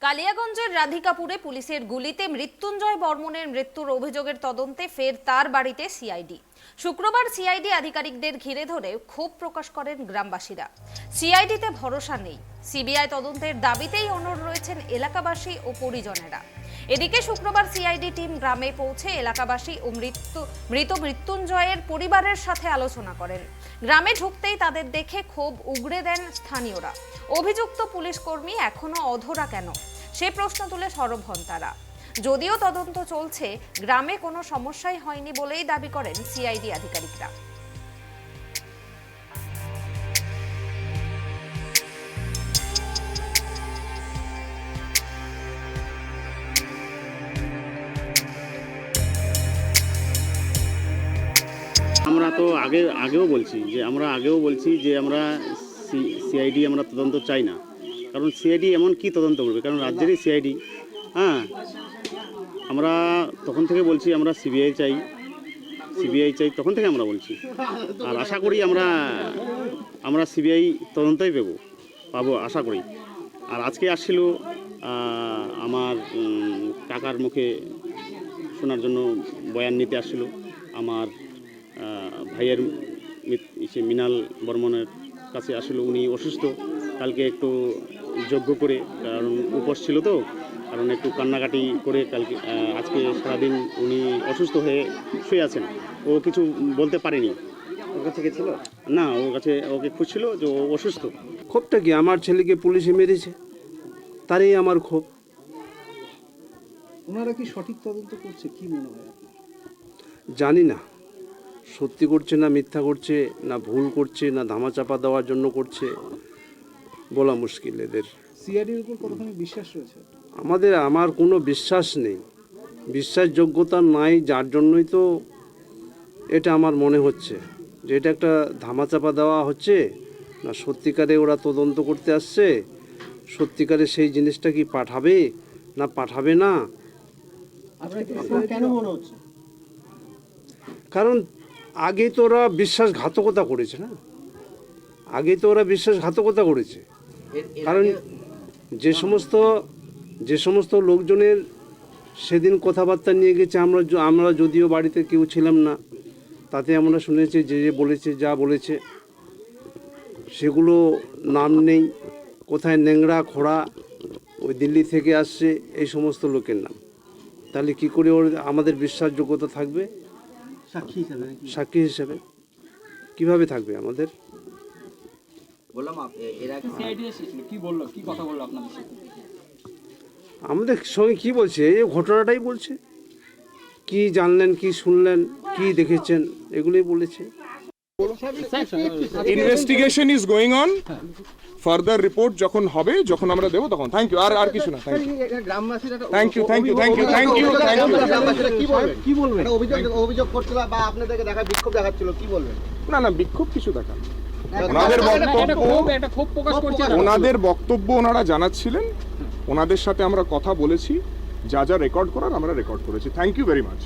কালিয়াগঞ্জের রাধিকাপুরে পুলিশের গুলিতে মৃত্যুঞ্জয় বর্মনের মৃত্যুর অভিযোগের তদন্তে ফের তার বাড়িতে সিআইডি। শুক্রবার সিআইডি আধিকারিকদের ঘিরে ধরে ক্ষোভ প্রকাশ করেন গ্রামবাসীরা। সিআইডিতে ভরসা নেই, সিবিআই তদন্তের দাবিতেই অনড় রয়েছেন এলাকাবাসী ও পরিজনেরা। এদিকে শুক্রবার সিআইডি টিম গ্রামে পৌঁছে এলাকাবাসী ও মৃত মৃত্যুঞ্জয়ের পরিবারের সাথে আলোচনা করেন। গ্রামে ঢুকতেই তাদের দেখে ক্ষোভ উগরে দেন স্থানীয়রা। অভিযুক্ত পুলিশ কর্মী এখনো অধরা কেন, সে প্রশ্ন তুলে সরব হন তারা। যদিও তদন্ত চলছে, গ্রামে কোনো সমস্যাই হয়নি বলেই দাবি করেন সিআইডি আধিকারিকরা। আমরা তো আগেও বলছি যে আমরা সিআইডি আমরা তদন্ত চাই না, কারণ সিআইডি এমন কি তদন্ত করবে, কারণ রাজ্যেরই সিআইডি। আমরা তখন থেকে বলছি আমরা সিবিআই চাই, তখন থেকে আমরা বলছি। আর আশা করি আমরা সিবিআই তদন্তই পাবো আশা করি। আর আজকে আসছিল আমার কাকার মুখে শোনার জন্য বয়ান নিতে আসছিল। আমার ভাইয়ের মৃণাল বর্মনের কাছে আসলে উনি অসুস্থ, কালকে একটু যজ্ঞ করে, কারণ উপোস ছিল তো, কারণ একটু কান্নাকাটি করে কালকে আজকে সারাদিন উনি অসুস্থ হয়ে শুয়ে আছেন। ও কিছু বলতে পারেনি। ওর কাছে গেছিল না, ওকে খুঁজছিল যে ও অসুস্থ। ক্ষোভটা কি, আমার ছেলেকে পুলিশে মেরেছে, তারই আমার ক্ষোভ। ওনারা কি সঠিক তদন্ত করছে, কি মনে হয় আপনার? জানি না সত্যি করছে না মিথ্যা করছে, না ভুল করছে, না ধামাচাপা দেওয়ার জন্য করছে, বলা মুশকিল। এদের সিআইডির উপর কতখানি বিশ্বাস রয়েছে? আমার কোনো বিশ্বাস নেই, বিশ্বাসযোগ্যতা নাই, যার জন্যই তো এটা আমার মনে হচ্ছে যে এটা একটা ধামাচাপা দেওয়া হচ্ছে, না সত্যিকারে ওরা তদন্ত করতে আসছে, সত্যিকারে সেই জিনিসটা কি পাঠাবে না পাঠাবে না। কেন মনে হচ্ছে? কারণ আগে তো ওরা বিশ্বাসঘাতকতা করেছে না, কারণ যে সমস্ত লোকজনের সেদিন কথাবার্তা নিয়ে গেছে, আমরা যদিও বাড়িতে কেউ ছিলাম না, তাতে আমরা শুনেছি যে বলেছে, যা বলেছে সেগুলো নাম নেই, কোথায় ন্যাংরা খোড়া, ওই দিল্লি থেকে আসছে, এই সমস্ত লোকের নাম। তাহলে কি করে আমাদের বিশ্বাসযোগ্যতা থাকবে? সাক্ষী হিসেবে কিভাবে থাকবে আমাদের? আমাদের সঙ্গে কি বলছে, এই ঘটনাটাই বলছে, কি জানলেন, কি শুনলেন, কি দেখেছেন, এগুলোই বলেছে। Investigation is going on, further report যখন হবে, যখন আমরা দেবো তখন। Thank you. আর কিছু না, থ্যাংক ইউ। কি বলবেন? অভিযোগ করছিল বা আপনাদেরকে দেখা বিক্ষোভ দেখাচ্ছিল, কি বলবেন? না বিক্ষোভ কিছু দেখান, ওনাদের বক্তব্য ওনারা জানাচ্ছিলেন, ওনাদের সাথে আমরা কথা বলেছি, যা রেকর্ড করার আমরা রেকর্ড করেছি। Thank you very much.